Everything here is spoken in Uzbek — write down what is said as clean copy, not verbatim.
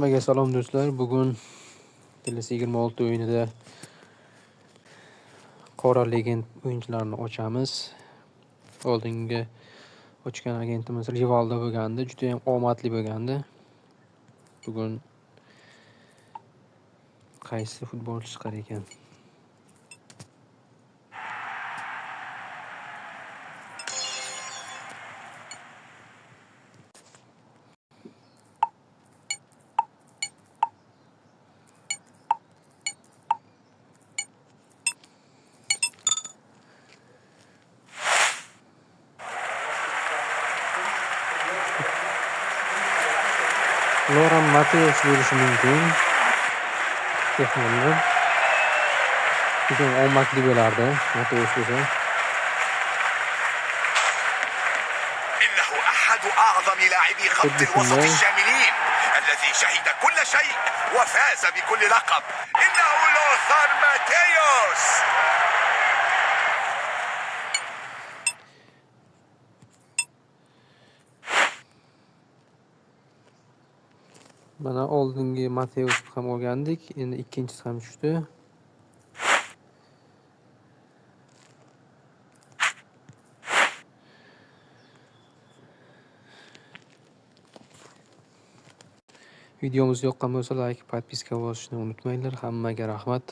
Hammaga salom do'stlar. Bugun TLS 26 o'yinida qora legend o'yinchilarini ochamiz. Oldingi ochgan agentimiz Rivaldo bo'lgandi, juda ham omadli bo'lgandi. Bugun qaysi futbolchi chiqar ekan? Loran Mateus bo'lishi mumkin. Texnologiya. Juda ham omadli bo'lardi, Mateus bo'lsa. إنه أحد أعظم لاعبي خط الوسط الشاملين الذي شهد كل شيء وفاز بكل لقب. إنه لوثار ماتيوس. Mana oldingi Mateus ham olgandik, endi ikkinchisi ham tushdi. Videomiz yoqqan bo'lsa, like, podpiska bosishni unutmanglar. Hammaga rahmat.